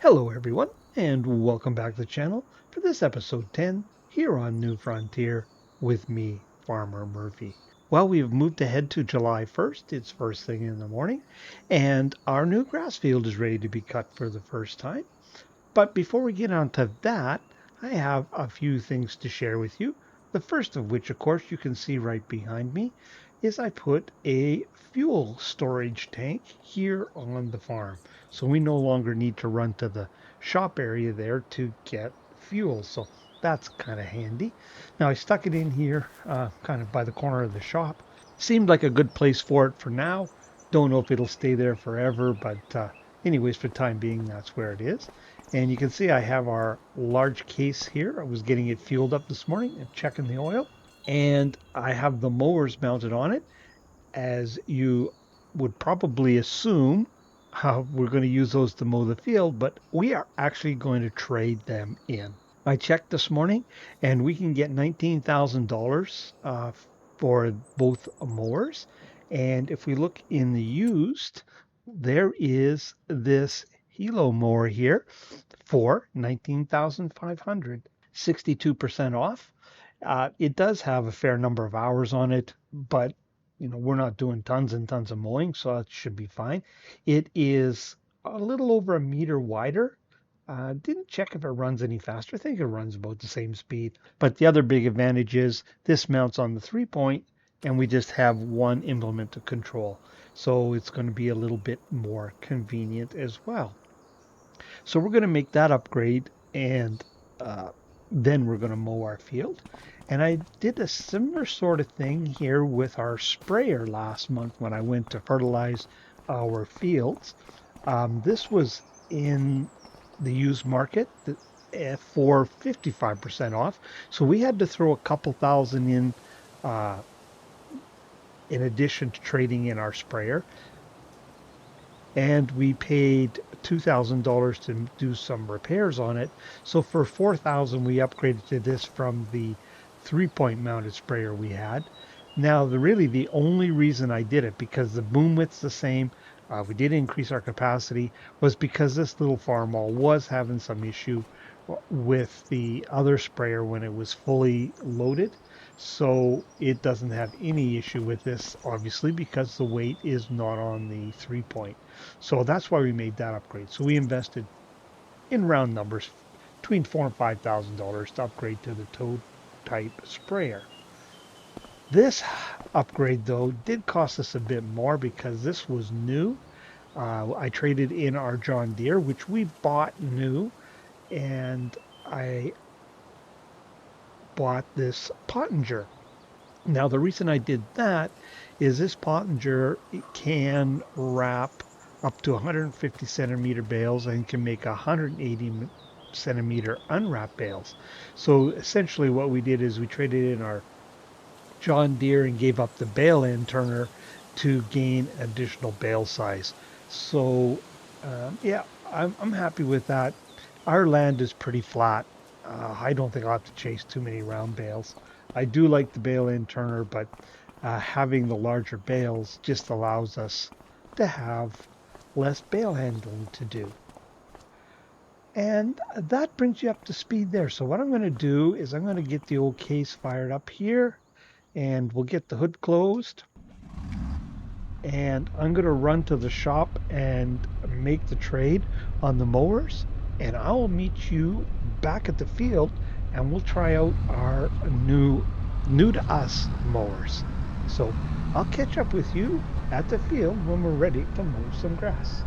Hello everyone, and welcome back to the channel for this episode 10 here on New Frontier with me, Farmer Murphy. Well, we've moved ahead to July 1st. It's first thing in the morning, and our new grass field is ready to be cut for the first time. But before we get on to that, I have a few things to share with you. The first of which, of course, you can see right behind me, is I put a fuel storage tank here on the farm. So we no longer need to run to the shop area there to get fuel. So that's kind of handy. Now I stuck it in here kind of by the corner of the shop. Seemed like a good place for it for now. Don't know if it'll stay there forever, but anyways, for the time being, that's where it is. And you can see I have our large case here. I was getting it fueled up this morning and checking the oil. And I have the mowers mounted on it. As you would probably assume, we're going to use those to mow the field, but we are actually going to trade them in. I checked this morning, and we can get $19,000 for both mowers. And if we look in the used, there is this Hilo mower here for 19,500, 62% off. It does have a fair number of hours on it, but we're not doing tons and tons of mowing, so that should be fine. It is a little over a meter wider. Didn't check if it runs any faster. I think it runs about the same speed. But the other big advantage is this mounts on the 3-point, and we just have one implement to control. So it's going to be a little bit more convenient as well. So we're going to make that upgrade, and then we're going to mow our field. And I did a similar sort of thing here with our sprayer last month when I went to fertilize our fields. This was in the used market for 55% off. So we had to throw a couple thousand in addition to trading in our sprayer. And we paid $2,000 to do some repairs on it. So for $4,000, we upgraded to this from the 3-point mounted sprayer we had. Now, the only reason I did it, because the boom width's the same, we did increase our capacity, was because this little farmall was having some issue with the other sprayer when it was fully loaded. So it doesn't have any issue with this, obviously, because the weight is not on the 3-point. So that's why we made that upgrade. So we invested in round numbers between $4,000 and $5,000 to upgrade to the toad type sprayer. This upgrade, though, did cost us a bit more because this was new. I traded in our John Deere, which we bought new, and I bought this Pottinger. Now, the reason I did that is this Pottinger can wrap up to 150 centimeter bales and can make 180 centimeter unwrapped bales. So essentially what we did is we traded in our John Deere and gave up the bale end turner to gain additional bale size. So yeah, I'm happy with that. Our land is pretty flat. I don't think I'll have to chase too many round bales. I do like the bale end turner, but having the larger bales just allows us to have less bale handling to do. And that brings you up to speed there. So what I'm going to do is I'm going to get the old case fired up here, and we'll get the hood closed. And I'm going to run to the shop and make the trade on the mowers. And I will meet you back at the field, and we'll try out our new to us mowers. So I'll catch up with you at the field when we're ready to mow some grass.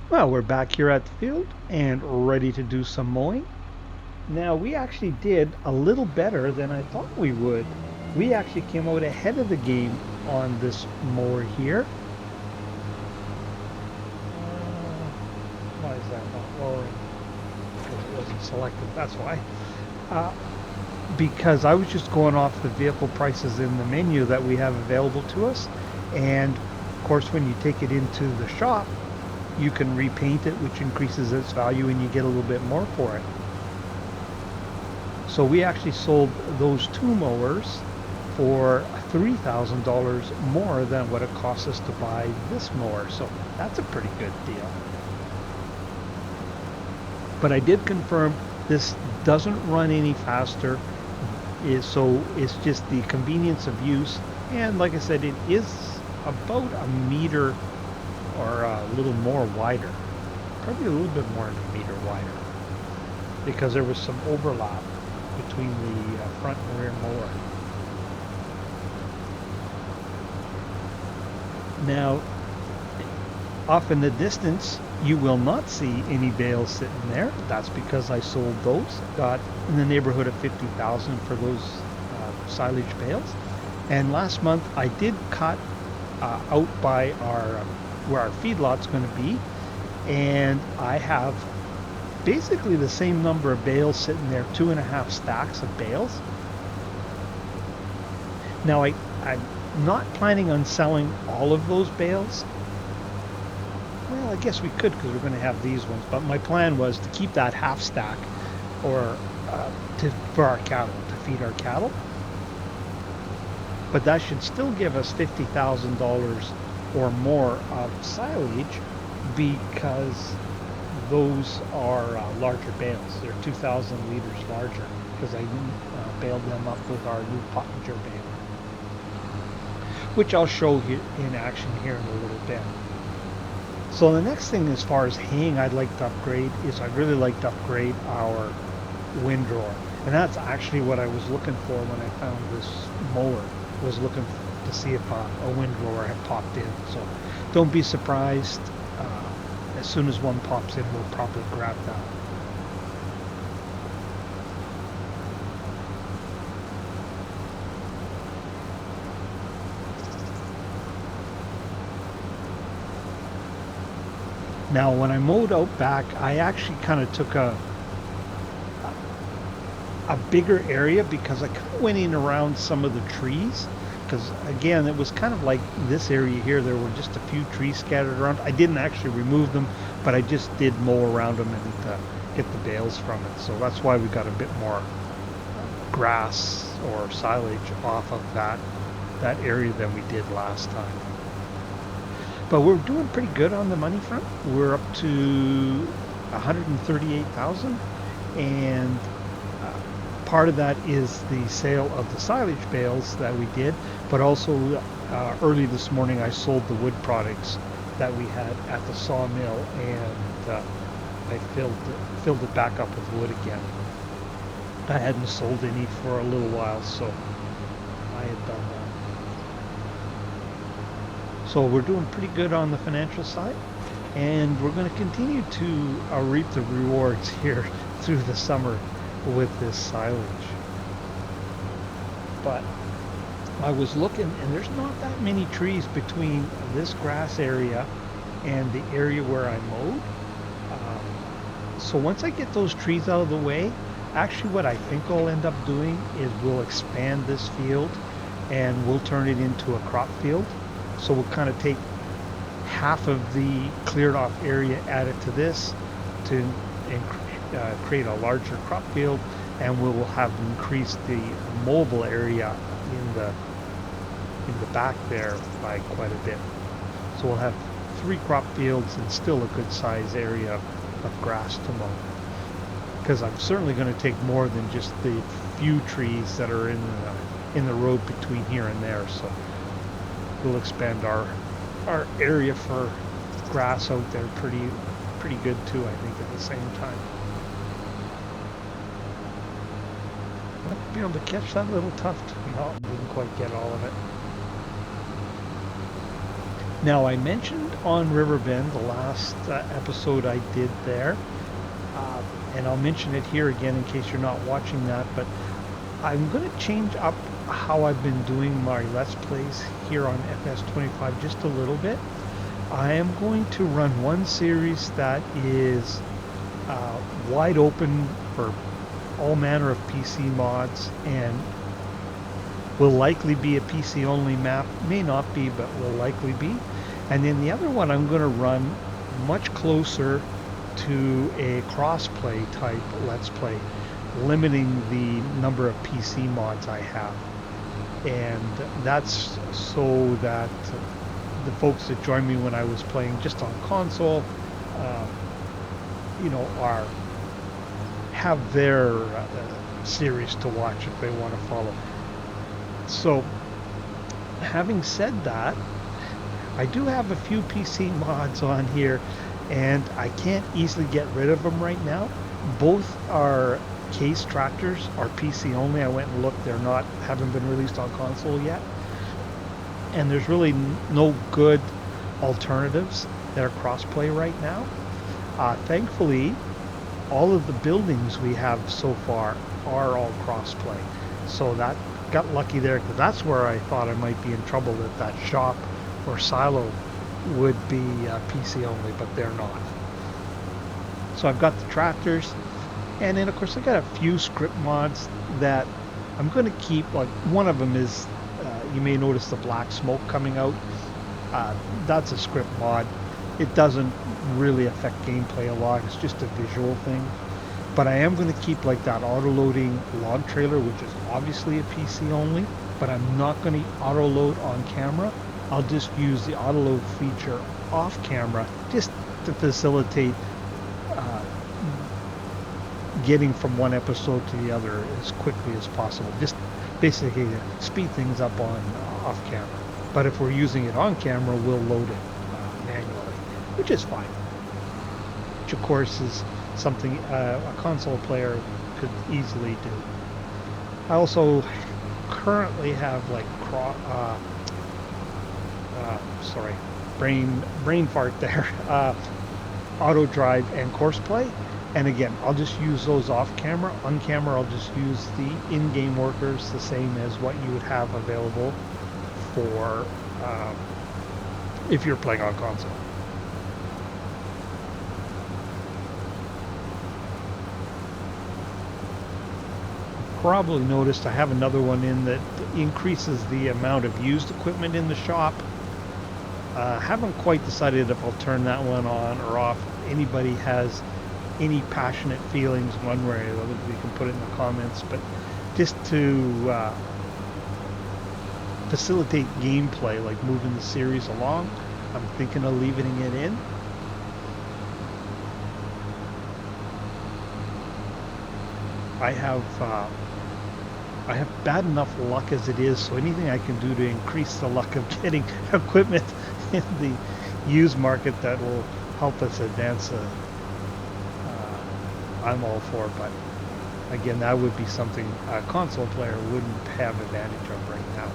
Well, we're back here at the field and ready to do some mowing. Now, we actually did a little better than I thought we would. We actually came out ahead of the game on this mower here. Why is that not lowering? Because it wasn't selected, that's why. Because I was just going off the vehicle prices in the menu that we have available to us. And of course, when you take it into the shop, you can repaint it, which increases its value, and you get a little bit more for it. So we actually sold those two mowers for $3,000 more than what it costs us to buy this mower. So that's a pretty good deal. But I did confirm this doesn't run any faster, so it's just the convenience of use. And like I said, it is about a meter or a little more wider, probably a little bit more than a meter wider, because there was some overlap between the front and rear mower. Now, off in the distance, you will not see any bales sitting there. That's because I sold those. Got in the neighborhood of 50,000 for those silage bales. And last month, I did cut out by our where our feedlot's going to be, and I have basically the same number of bales sitting there, 2.5 stacks of bales. Now, I'm not planning on selling all of those bales. Well, I guess we could because we're going to have these ones, but my plan was to keep that half stack or for our cattle, to feed our cattle. But that should still give us $50,000 or more of silage, because those are larger bales. They're 2,000 liters larger because I baled them up with our new Pottinger baler, which I'll show you in action here in a little bit. So the next thing as far as haying I'd like to upgrade is I'd really like to upgrade our windrower. And that's actually what I was looking for when I found this mower, was looking to see if a windrower had popped in. So don't be surprised. As soon as one pops in, we'll probably grab that. Now, when I mowed out back, I actually kind of took a bigger area because I kind of went in around some of the trees. Because again, it was kind of like this area here. There were just a few trees scattered around. I didn't actually remove them, but I just did mow around them and get the bales from it. So that's why we got a bit more grass or silage off of that area than we did last time. But we're doing pretty good on the money front. We're up to 138,000, and part of that is the sale of the silage bales that we did, but also early this morning I sold the wood products that we had at the sawmill, and I filled it back up with wood again. I hadn't sold any for a little while, so I had done that. So we're doing pretty good on the financial side, and we're going to continue to reap the rewards here through the summer with this silage. But I was looking, and there's not that many trees between this grass area and the area where I mowed. So once I get those trees out of the way, actually what I think I'll end up doing is we'll expand this field and we'll turn it into a crop field. So we'll kind of take half of the cleared off area, add it to this to create a larger crop field, and we will have increased the mowable area in the back there by quite a bit. So we'll have 3 crop fields and still a good size area of grass to mow. Because I'm certainly going to take more than just the few trees that are in the road between here and there. So we'll expand our area for grass out there pretty good too, I think, at the same time. Might be able to catch that little tuft. No, didn't quite get all of it. Now, I mentioned on Riverbend, the last episode I did there, and I'll mention it here again in case you're not watching that, but I'm going to change up how I've been doing my Let's Plays here on FS25 just a little bit. I am going to run one series that is wide open for all manner of PC mods, and will likely be a PC only map. May not be, but will likely be. And then the other one I'm going to run much closer to a cross-play type Let's Play, limiting the number of PC mods I have. And that's so that the folks that joined me when I was playing just on console, have their series to watch if they want to follow. So, having said that, I do have a few PC mods on here, and I can't easily get rid of them right now. Both are case tractors, are PC only. I went and looked; haven't been released on console yet, and there's really no good alternatives that are crossplay right now. Thankfully, all of the buildings we have so far are all crossplay, so that got lucky there, because that's where I thought I might be in trouble, that shop or silo would be PC only, but they're not. So I've got the tractors, and then of course I got a few script mods that I'm going to keep. Like one of them is, you may notice the black smoke coming out. That's a script mod. It doesn't really affect gameplay a lot. It's just a visual thing. But I am going to keep like that auto-loading log trailer, which is obviously a PC only, but I'm not going to auto-load on camera. I'll just use the auto-load feature off camera just to facilitate getting from one episode to the other as quickly as possible. Just basically to speed things up on off camera. But if we're using it on camera, we'll load it manually, which is fine. Which of course is something a console player could easily do. I also currently have like brain fart there, auto drive and course play, and again I'll just use those off camera. On camera I'll just use the in-game workers, the same as what you would have available for if you're playing on console. Probably noticed I have another one in that increases the amount of used equipment in the shop. Haven't quite decided if I'll turn that one on or off. If anybody has any passionate feelings one way or the other, you can put it in the comments. But just to facilitate gameplay, like moving the series along, I'm thinking of leaving it in. I have bad enough luck as it is, so anything I can do to increase the luck of getting equipment in the used market that will help us advance, I'm all for. But again, that would be something a console player wouldn't have advantage of right now.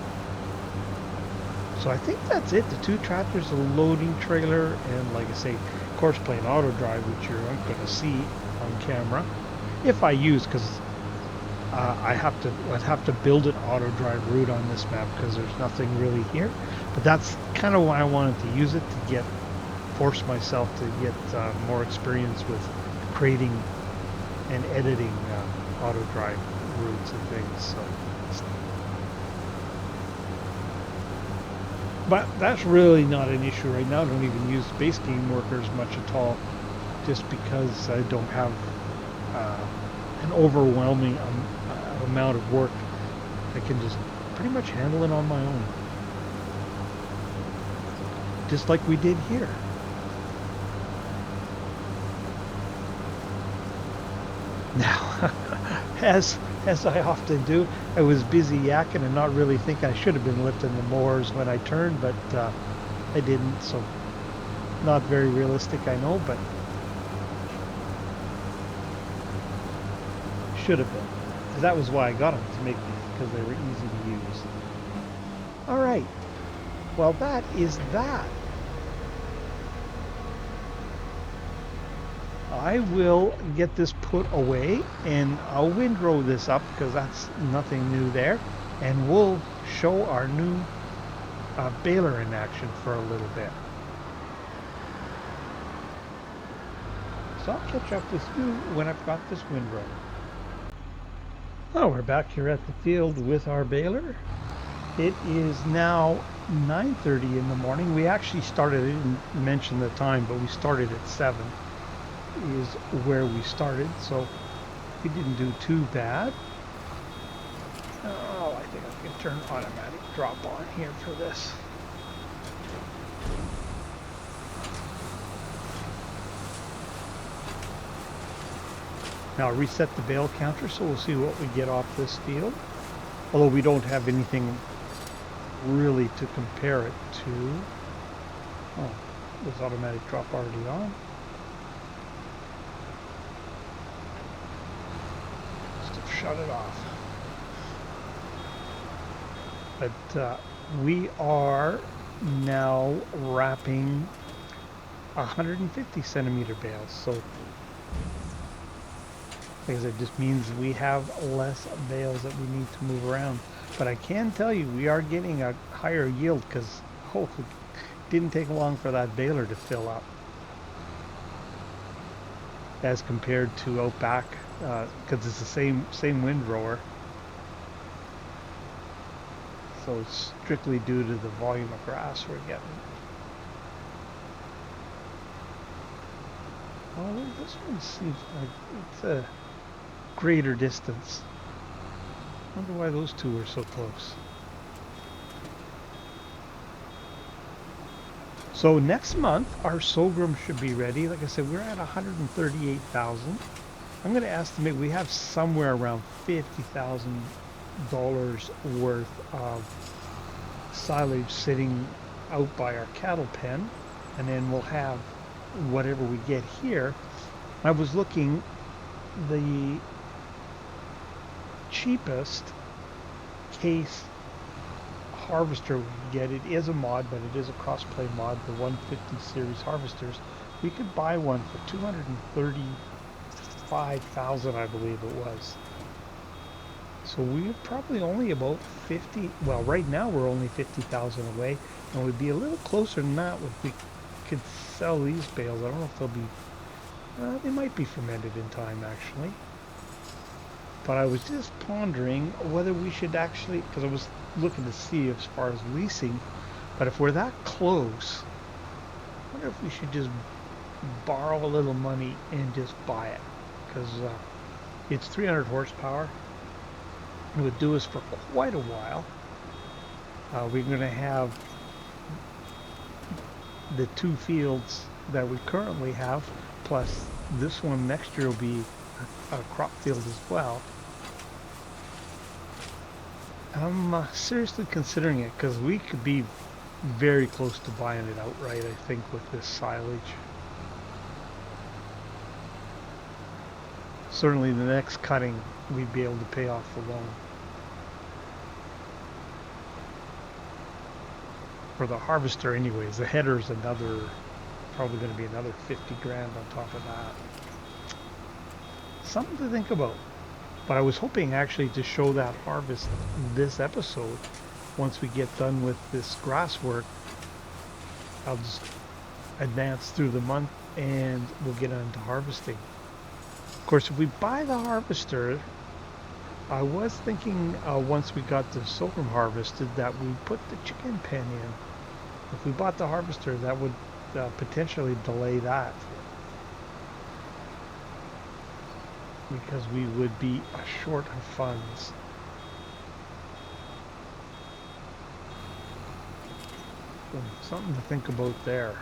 So I think that's it. The two tractors, a loading trailer, and like I say, course play and auto drive, which you're not going to see on camera if I use, because I'd have to build an auto drive route on this map because there's nothing really here. But that's kind of why I wanted to use it, to force myself to get more experience with creating and editing auto drive routes and things. So, but that's really not an issue right now. I don't even use base game workers much at all, just because I don't have an overwhelming amount of work. I can just pretty much handle it on my own, just like we did here. Now, as I often do, I was busy yakking and not really think I should have been lifting the mowers when I turned, but I didn't, so not very realistic, I know, but should have been. That was why I got them, to make them, because they were easy to use. Alright, well that is that. I will get this put away, and I'll windrow this up because that's nothing new there, and we'll show our new baler in action for a little bit. So I'll catch up with you when I've got this windrow. Oh, we're back here at the field with our baler. It is now 9:30 in the morning. We actually started, I didn't mention the time, but we started at 7 is where we started, so we didn't do too bad. Oh, I think I can turn automatic drop on here for this. Now reset the bale counter, so we'll see what we get off this field. Although we don't have anything really to compare it to. Oh, was automatic drop already on? Just have shut it off. But we are now wrapping 150 centimeter bales. So, like I said, it just means we have less bales that we need to move around. But I can tell you, we are getting a higher yield because, oh, it didn't take long for that baler to fill up. As compared to out back, because it's the same windrower. So it's strictly due to the volume of grass we're getting. Oh, this one seems like it's a greater distance. I wonder why those two were so close. So next month, our sorghum should be ready. Like I said, we're at 138,000. I'm going to estimate we have somewhere around $50,000 worth of silage sitting out by our cattle pen, and then we'll have whatever we get here. I was looking, the cheapest case harvester we can get, it is a mod, but it is a cross-play mod, the 150 series harvesters. We could buy one for 235,000, I believe it was. So we're probably only about 50, well, right now we're only 50,000 away, and we'd be a little closer than that if we could sell these bales. I don't know if they'll be, they might be fermented in time, actually. But I was just pondering whether we should actually, because I was looking to see as far as leasing, but if we're that close, I wonder if we should just borrow a little money and just buy it, because it's 300 horsepower. It would do us for quite a while. We're going to have the two fields that we currently have, plus this one next year will be a crop field as well. I'm seriously considering it because we could be very close to buying it outright, I think, with this silage. Certainly the next cutting we'd be able to pay off the loan. For the harvester anyways, the header's another, probably going to be another 50 grand on top of that. Something to think about. But I was hoping actually to show that harvest this episode. Once we get done with this grass work, I'll just advance through the month and we'll get on to harvesting. Of course, if we buy the harvester, I was thinking once we got the sorghum harvested that we put the chicken pen in. If we bought the harvester, that would potentially delay that, because we would be short of funds. So something to think about there.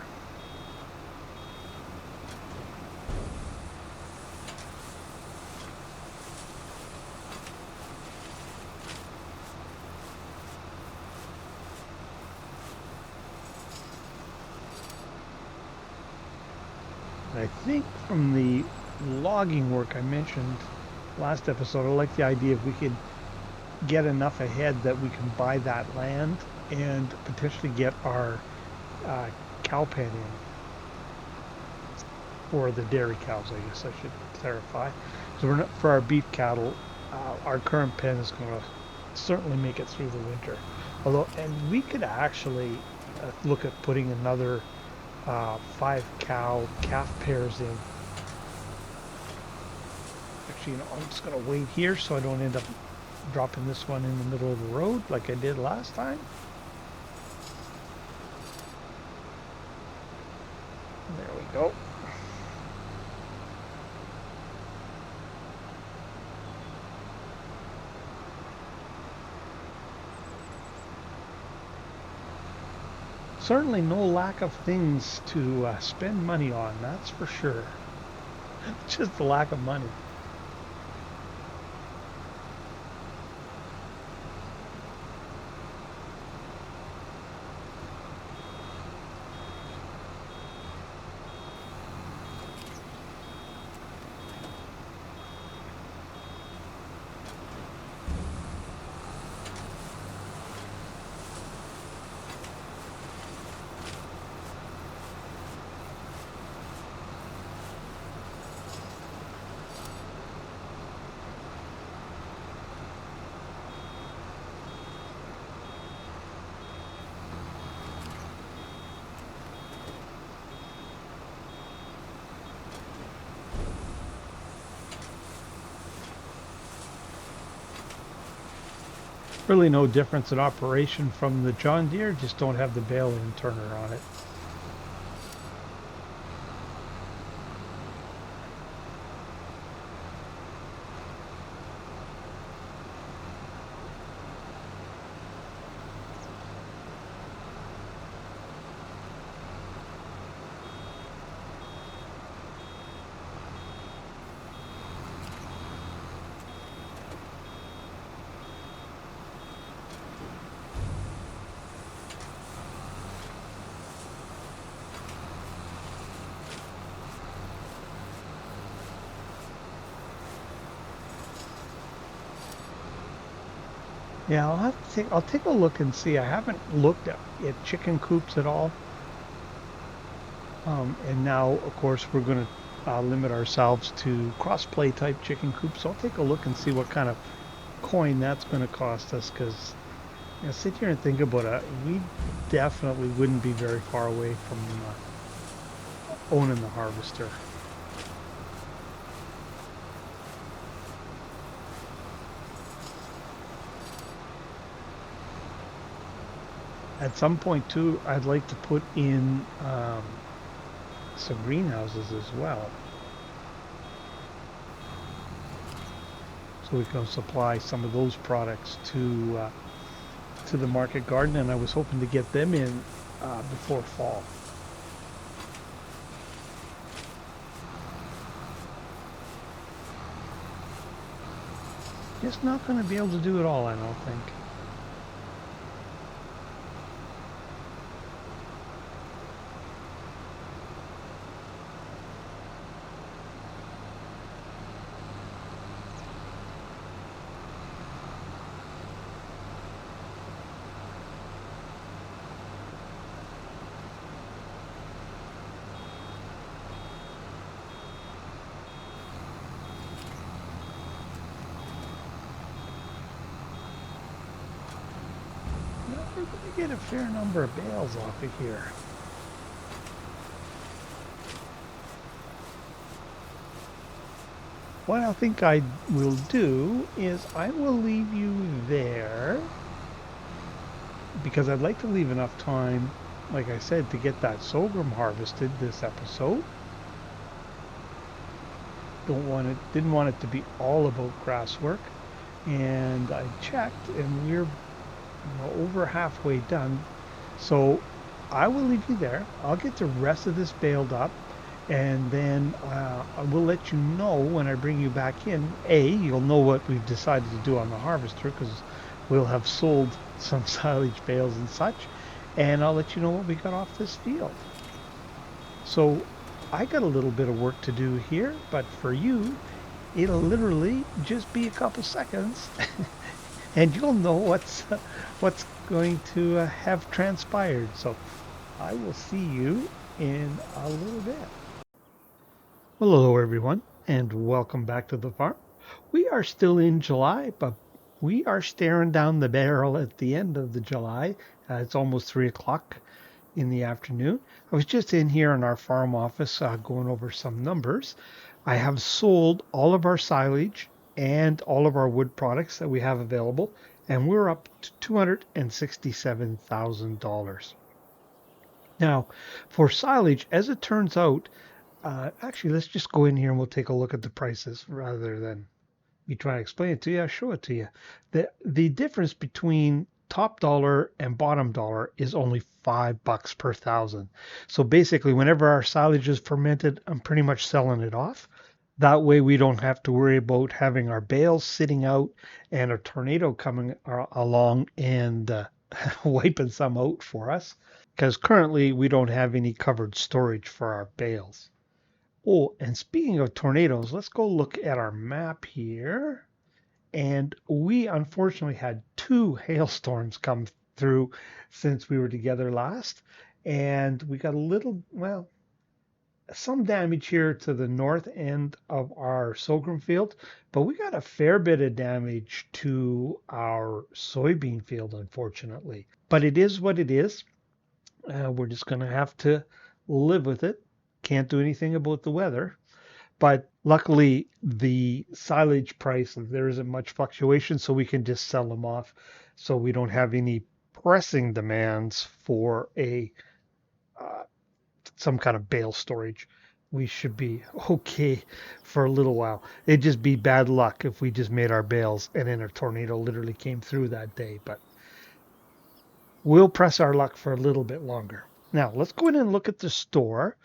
I think from the logging work I mentioned last episode, I like the idea if we could get enough ahead that we can buy that land and potentially get our cow pen in, or the dairy cows, I guess I should clarify. So we're not, for our beef cattle, our current pen is going to certainly make it through the winter. Although, and we could actually look at putting another 5 cow calf pairs in. Actually, you know, I'm just going to wait here so I don't end up dropping this one in the middle of the road like I did last time. There we go. Certainly no lack of things to spend money on, that's for sure. Just the lack of money. Really no difference in operation from the John Deere, just don't have the baler and turner on it. Yeah, I'll take a look and see. I haven't looked at chicken coops at all. And now, of course, we're going to limit ourselves to cross-play type chicken coops. So I'll take a look and see what kind of coin that's going to cost us. Because sit here and think about it, we definitely wouldn't be very far away from owning the harvester. At some point, too, I'd like to put in some greenhouses as well, so we can supply some of those products to the market garden. And I was hoping to get them in before fall. Just not going to be able to do it all, I don't think. We're going to get a fair number of bales off of here. What I think I will do is I will leave you there because I'd like to leave enough time, like I said, to get that sorghum harvested this episode. Didn't want it to be all about grass work. And I checked, and we're over halfway done. So I will leave you there. I'll get the rest of this baled up, and then I will let you know when I bring you back in. You'll know what we've decided to do on the harvester because we'll have sold some silage bales and such, and I'll let you know what we got off this field. So I got a little bit of work to do here, but for you, it'll literally just be a couple seconds and you'll know what's going to have transpired. So I will see you in a little bit. Well, hello everyone, and welcome back to the farm. We are still in July, but we are staring down the barrel at the end of the July. It's almost 3 o'clock in the afternoon. I was just in here in our farm office going over some numbers. I have sold all of our silage and all of our wood products that we have available, and we're up to $267,000. Now, for silage, as it turns out, actually, let's just go in here and we'll take a look at the prices rather than me trying to explain it to you. I'll show it to you. The difference between top dollar and bottom dollar is only $5 per thousand. So basically, whenever our silage is fermented, I'm pretty much selling it off. That way we don't have to worry about having our bales sitting out and a tornado coming along and wiping some out for us. Because currently we don't have any covered storage for our bales. Oh, and speaking of tornadoes, let's go look at our map here. And we unfortunately had 2 hailstorms come through since we were together last. And we got a little, well, some damage here to the north end of our sorghum field, but we got a fair bit of damage to our soybean field, unfortunately. But it is what it is. We're just going to have to live with it. Can't do anything about the weather. But luckily, the silage price, there isn't much fluctuation, so we can just sell them off. So we don't have any pressing demands for a uh, some kind of bale storage. We should be okay for a little while. It'd just be bad luck if we just made our bales and then a tornado literally came through that day. But we'll press our luck for a little bit longer. Now, let's go in and look at the store.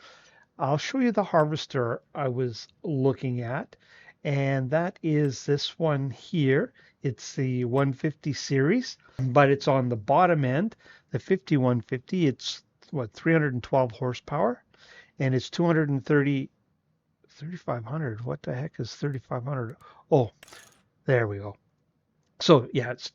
I'll show you the harvester I was looking at, and that is this one here. It's the 150 series, but it's on the bottom end, the 5150. It's what, 312 horsepower, and it's 230, 3500. What the heck is 3500? Oh, there we go. So yeah, it's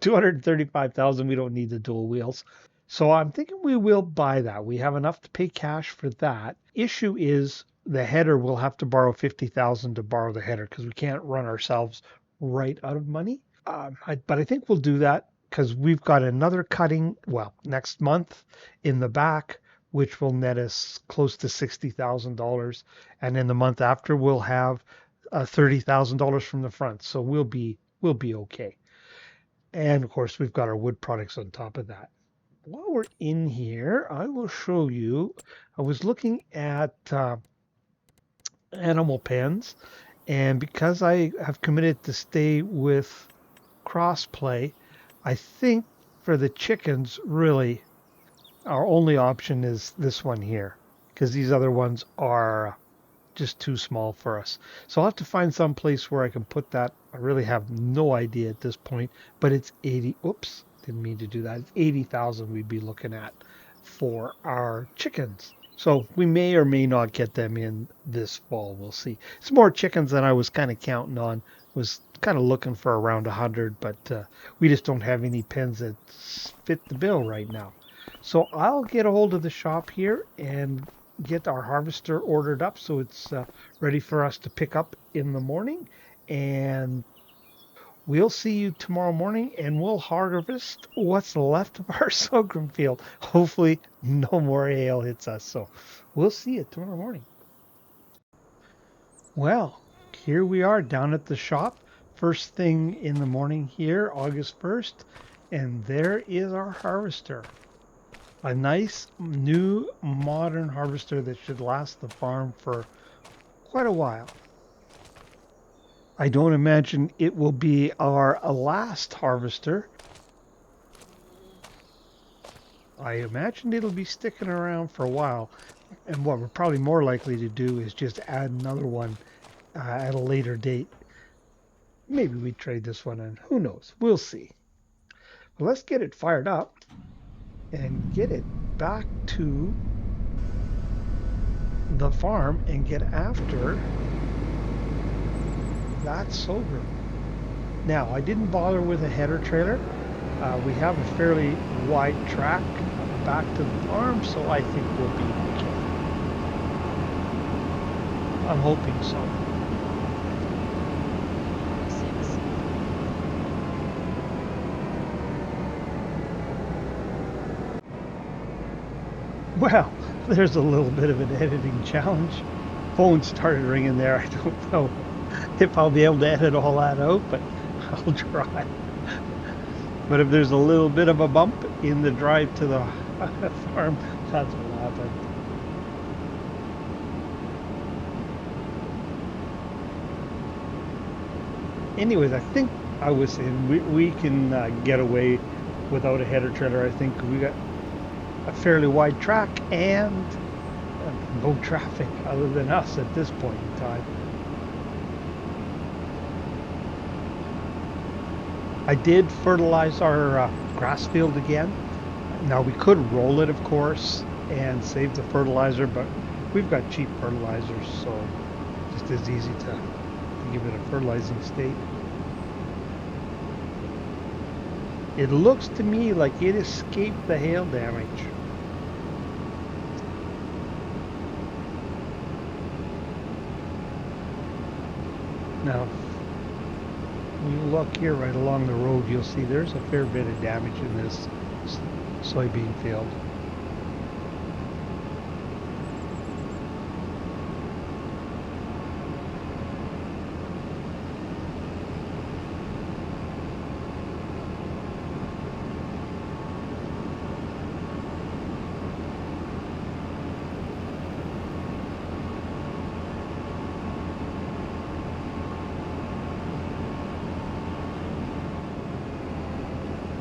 235,000. We don't need the dual wheels. So I'm thinking we will buy that. We have enough to pay cash for that. Issue is the header. We'll have to borrow 50,000 to borrow the header because we can't run ourselves right out of money. But I think we'll do that because we've got another cutting, well, next month in the back, which will net us close to $60,000. And in the month after, we'll have $30,000 from the front. So we'll be okay. And of course, we've got our wood products on top of that. While we're in here, I will show you. I was looking at animal pens, and because I have committed to stay with crossplay, I think for the chickens, really, our only option is this one here, because these other ones are just too small for us. So I'll have to find some place where I can put that. I really have no idea at this point, but it's 80. Oops, didn't mean to do that. It's 80,000 we'd be looking at for our chickens. So we may or may not get them in this fall. We'll see. It's more chickens than I was kind of counting on. Was kind of looking for around 100, but we just don't have any pens that fit the bill right now. So I'll get a hold of the shop here and get our harvester ordered up so it's ready for us to pick up in the morning, and we'll see you tomorrow morning and we'll harvest what's left of our sorghum field. Hopefully no more hail hits us, so we'll see you tomorrow morning. Well, here we are down at the shop, first thing in the morning here, August 1st, and there is our harvester. A nice new modern harvester that should last the farm for quite a while. I don't imagine it will be our last harvester. I imagine it'll be sticking around for a while. And what we're probably more likely to do is just add another one at a later date. Maybe we trade this one in. Who knows? We'll see. Well, let's get it fired up and get it back to the farm and get after that sorghum. Now, I didn't bother with a header trailer. We have a fairly wide track back to the farm, so I think we'll be okay. I'm hoping so. Well, there's a little bit of an editing challenge. Phone started ringing there. I don't know if I'll be able to edit all that out, but I'll try. But if there's a little bit of a bump in the drive to the farm, that's what happened. Anyways, I think I was saying we can get away without a header trailer. I think we got a fairly wide track and no traffic other than us at this point in time. I did fertilize our grass field again. Now we could roll it, of course, and save the fertilizer, but we've got cheap fertilizers, so just as easy to give it a fertilizing state. It looks to me like it escaped the hail damage. Now, when you look here right along the road, you'll see there's a fair bit of damage in this soybean field.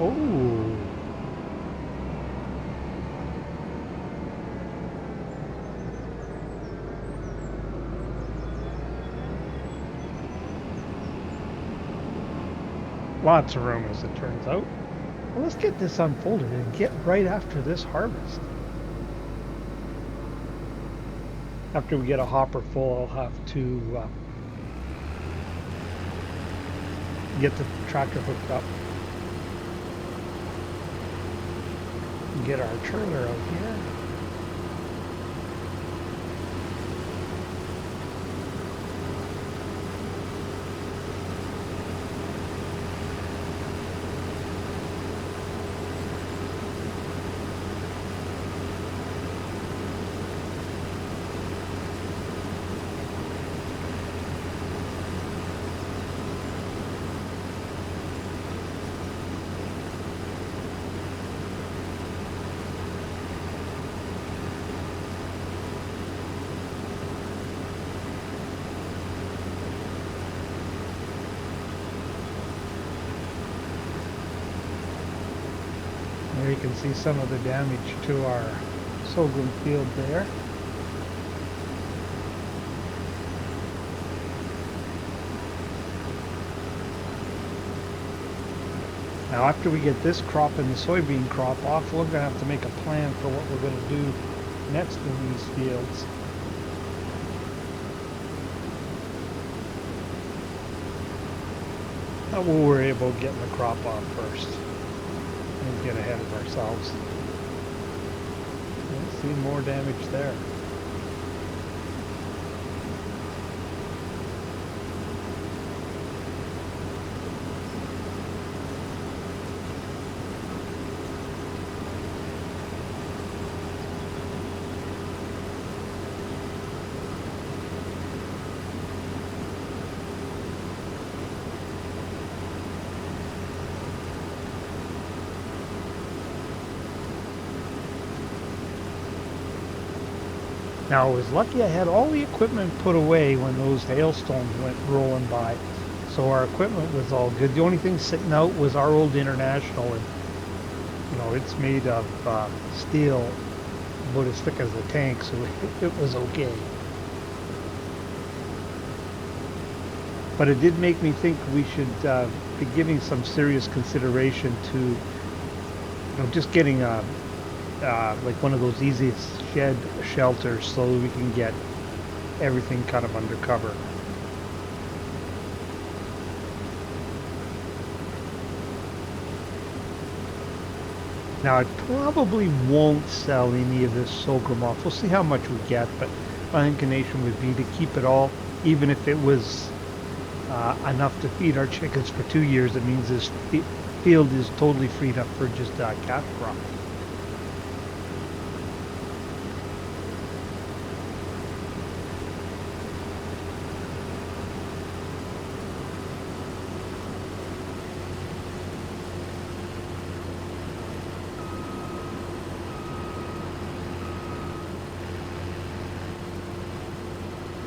Oh, lots of room as it turns out. Well, let's get this unfolded and get right after this harvest. After we get a hopper full, I'll have to get the tractor hooked up. Get our trailer out here. There you can see some of the damage to our sorghum field there. Now after we get this crop and the soybean crop off, we're going to have to make a plan for what we're going to do next in these fields. We'll worry about getting the crop off first and get ahead of ourselves. See more damage there. Now I was lucky I had all the equipment put away when those hailstones went rolling by. So our equipment was all good. The only thing sitting out was our old International, and you know, it's made of steel about as thick as the tank, so it was okay. But it did make me think we should be giving some serious consideration to, you know, just getting a like one of those easiest shed shelters so we can get everything kind of under cover. Now I probably won't sell any of this sorghum off. We'll see how much we get, but my inclination would be to keep it all, even if it was enough to feed our chickens for 2 years. It means this field is totally freed up for just cash crop.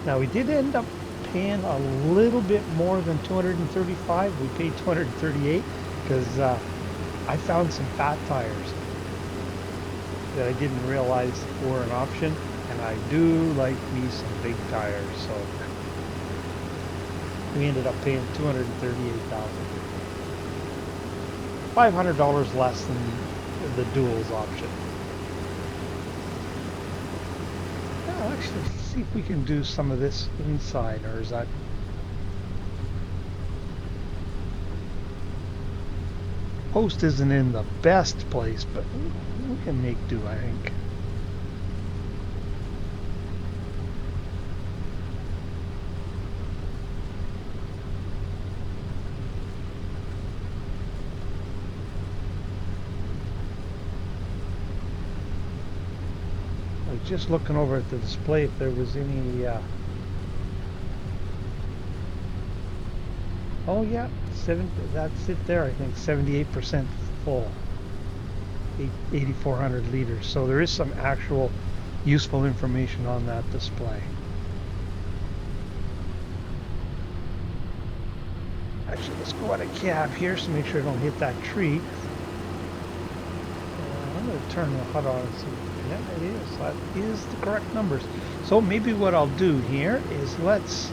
Now we did end up paying a little bit more than 235. We paid 238 because I found some fat tires that I didn't realize were an option, and I do like me some big tires, so we ended up paying $238,000. $500 less than the duals option. Now, actually, see if we can do some of this inside, or is that... Post isn't in the best place, but we can make do, I think. I was just looking over at the display if there was any oh yeah, that's it there. I think 78% full, 8,400 liters. So there is some actual useful information on that display. Actually, let's go out of cab here so make sure I don't hit that tree. turn the HUD on and see. Yeah, it is. That is the correct numbers. So maybe what I'll do here is let's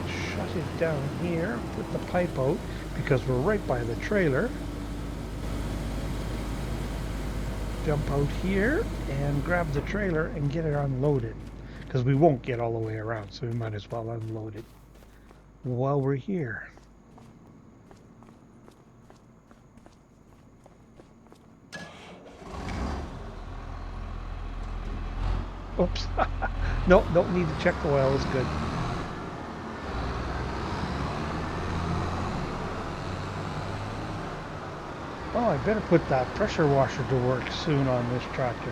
shut it down here, put the pipe out, because we're right by the trailer. Jump out here and grab the trailer and get it unloaded, because we won't get all the way around, so we might as well unload it while we're here. Oops. No, don't need to check the oil. It's good. Oh, I better put that pressure washer to work soon on this tractor.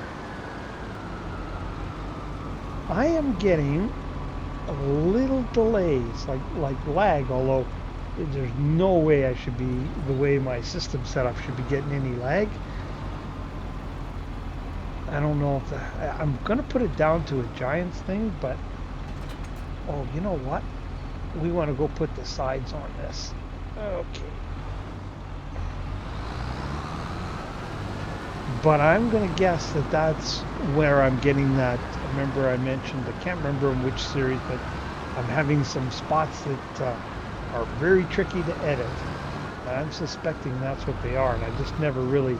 I am getting a little delays, like lag, although there's no way I should be, the way my system set up, should be getting any lag. I don't know if I'm gonna put it down to a Giants thing, but oh, you know what? We want to go put the sides on this. Okay. But I'm gonna guess that that's where I'm getting that. Remember, I mentioned, I can't remember in which series, but I'm having some spots that are very tricky to edit. And I'm suspecting that's what they are, and I just never really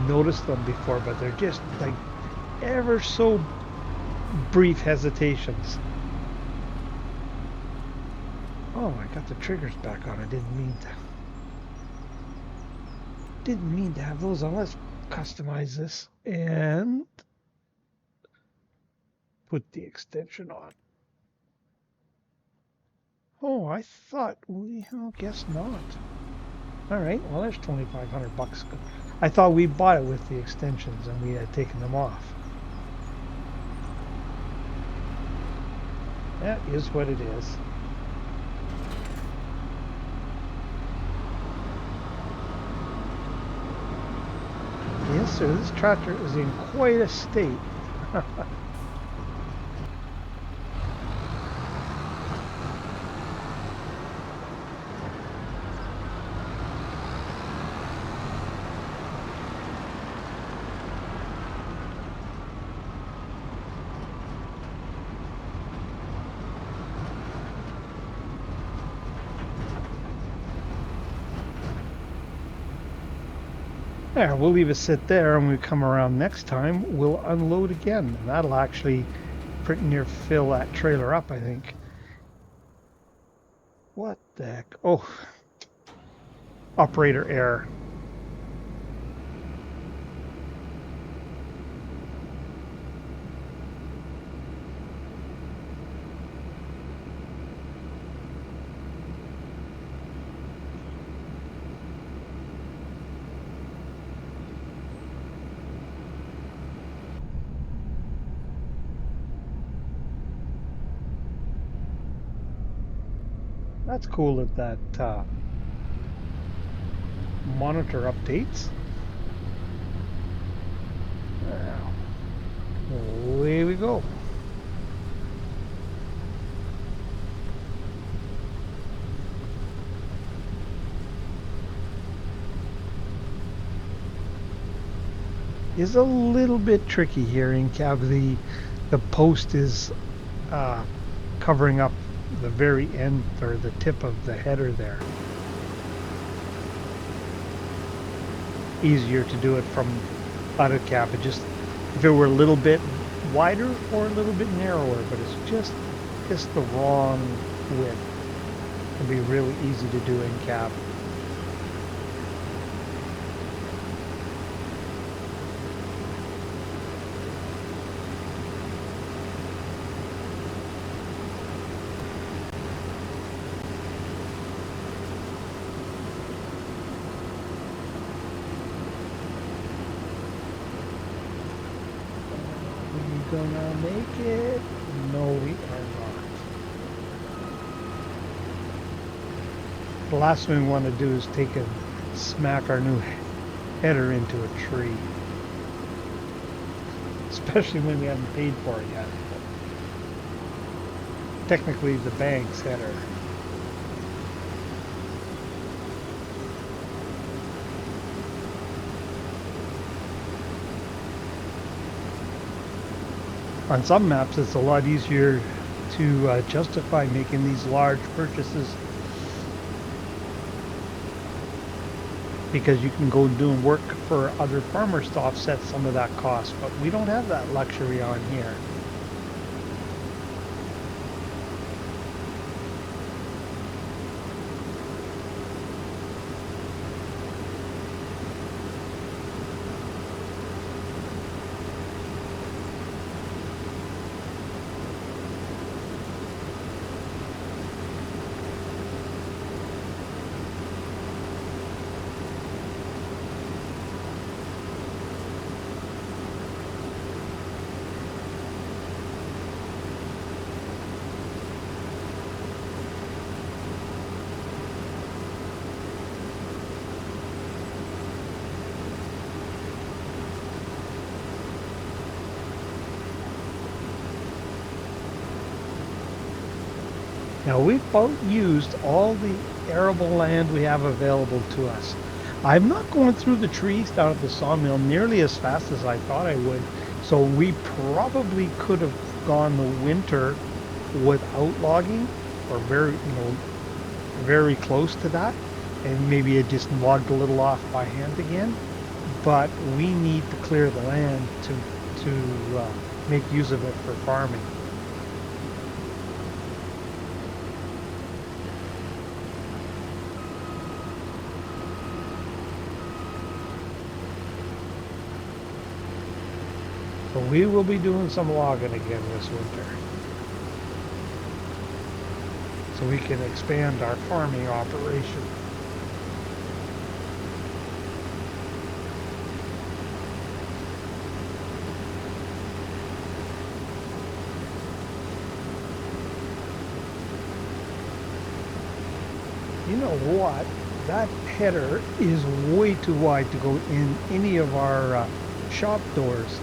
noticed them before, but they're just like ever so brief hesitations. Oh, I got the triggers back on. I didn't mean to have those on. Let's customize this and put the extension on. Oh, I thought guess not. All right, well, there's 2,500 bucks. I thought we bought it with the extensions and we had taken them off. That is what it is. Yes, sir, this tractor is in quite a state. There, we'll leave it sit there, and when we come around next time, we'll unload again. And that'll actually pretty near fill that trailer up, I think. What the heck? Oh, operator error. That's cool that monitor updates. Now, away we go. Is a little bit tricky here in cab. The post is covering up the very end, or the tip of the header there. Easier to do it from out of cab. It just, if it were a little bit wider or a little bit narrower, but it's just the wrong width. It'd be really easy to do in cab. Gonna make it? No, we are not. The last thing we want to do is take and smack our new header into a tree, especially when we haven't paid for it yet. Technically the bank's header. On some maps, it's a lot easier to justify making these large purchases because you can go doing work for other farmers to offset some of that cost, but we don't have that luxury on here. Now we've about used all the arable land we have available to us. I'm not going through the trees down at the sawmill nearly as fast as I thought I would. So we probably could have gone the winter without logging, or very close to that, and maybe it just logged a little off by hand again. But we need to clear the land to make use of it for farming. So we will be doing some logging again this winter, so we can expand our farming operation. You know what? That header is way too wide to go in any of our shop doors.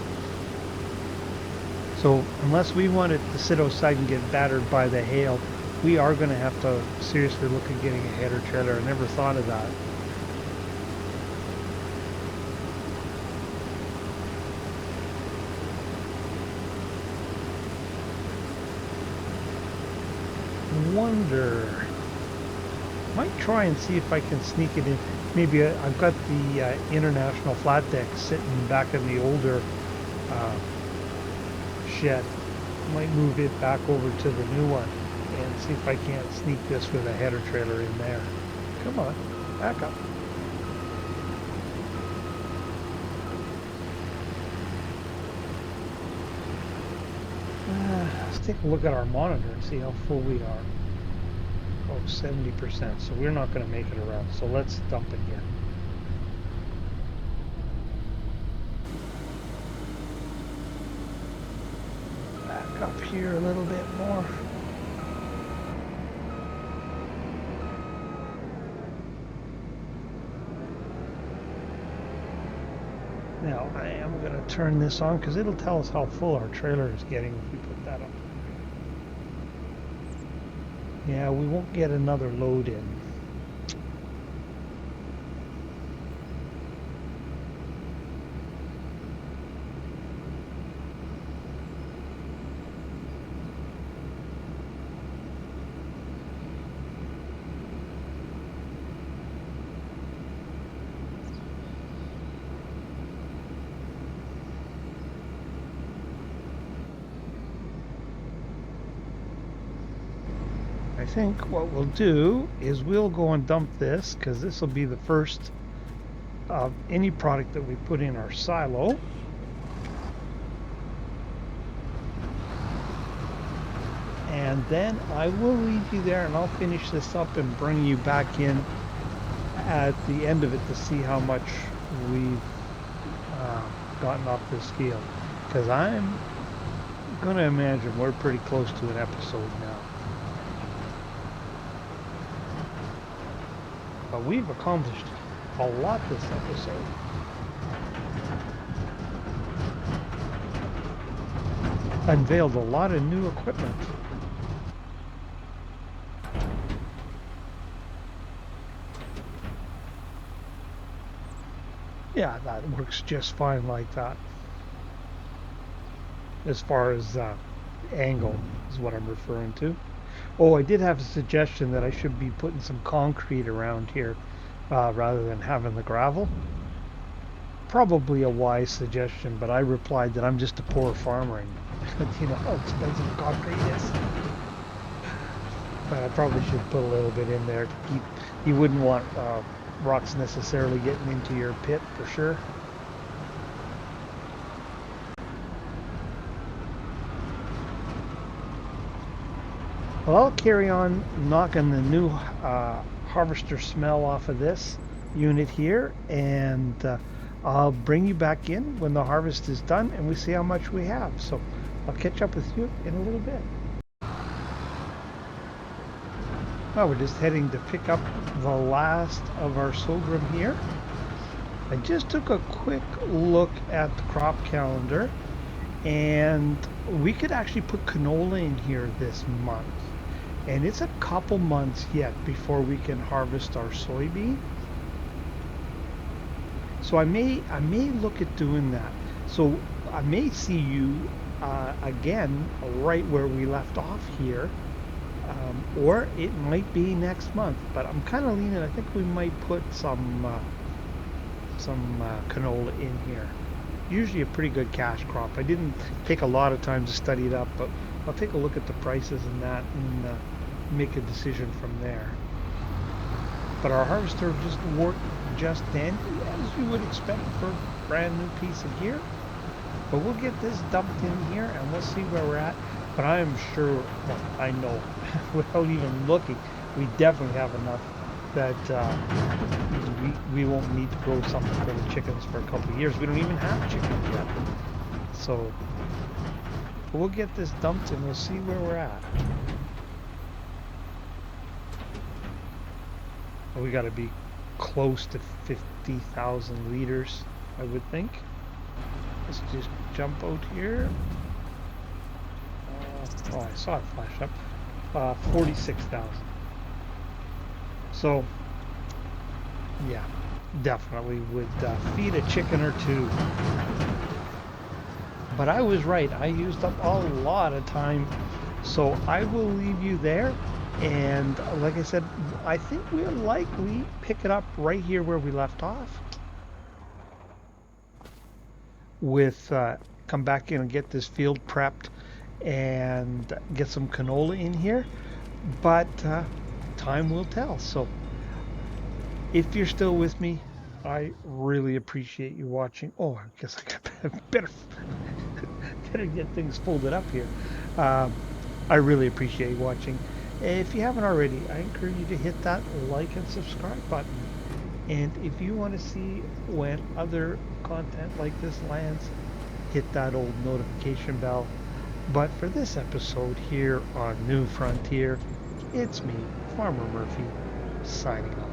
So unless we want it to sit outside and get battered by the hail, we are going to have to seriously look at getting a header trailer. I never thought of that. Wonder. Might try and see if I can sneak it in. Maybe I've got the International flat deck sitting back in the older shed. Might move it back over to the new one and see if I can't sneak this with a header trailer in there. Come on, back up. Let's take a look at our monitor and see how full we are. Oh, 70%, so we're not going to make it around, so let's dump it here. Back up here a little bit more. Now I am going to turn this on because it'll tell us how full our trailer is getting if we put that up. Yeah, we won't get another load in. I think what we'll do is we'll go and dump this because this will be the first of any product that we put in our silo. And then I will leave you there and I'll finish this up and bring you back in at the end of it to see how much we've gotten off this field, because I'm going to imagine we're pretty close to an episode now. But we've accomplished a lot this episode. Unveiled a lot of new equipment. Yeah, that works just fine like that. as far as angle is what I'm referring to. Oh, I did have a suggestion that I should be putting some concrete around here rather than having the gravel. Probably a wise suggestion, but I replied that I'm just a poor farmer and you know how expensive concrete is. But I probably should put a little bit in there to keep. You wouldn't want rocks necessarily getting into your pit for sure. Well, I'll carry on knocking the new harvester smell off of this unit here, and I'll bring you back in when the harvest is done and we see how much we have. So I'll catch up with you in a little bit. Well, we're just heading to pick up the last of our sorghum here. I just took a quick look at the crop calendar, and we could actually put canola in here this month. And it's a couple months yet before we can harvest our soybean. So I may look at doing that. So I may see you again right where we left off here, or it might be next month. But I'm kind of leaning. I think we might put some canola in here. Usually a pretty good cash crop. I didn't take a lot of time to study it up, but I'll take a look at the prices and that and make a decision from there. But our harvester just worked just dandy, as you would expect for a brand new piece of gear. But we'll get this dumped in here and we'll see where we're at. But I am sure, well, I know, without even looking, we definitely have enough that we won't need to grow something for the chickens for a couple of years. We don't even have chickens yet. So we'll get this dumped and we'll see where we're at. We got to be close to 50,000 liters, I would think. Let's just jump out here. Oh, I saw it flash up. 46,000. So, yeah, definitely would feed a chicken or two. But I was right. I used up a lot of time. So I will leave you there. And like I said, I think we'll likely pick it up right here where we left off. With come back in and get this field prepped and get some canola in here. But time will tell. So if you're still with me, I really appreciate you watching. Oh, I guess I got better get things folded up here. I really appreciate you watching. If you haven't already, I encourage you to hit that like and subscribe button. And if you want to see when other content like this lands, hit that old notification bell. But for this episode here on New Frontier, it's me, Farmer Murphy, signing off.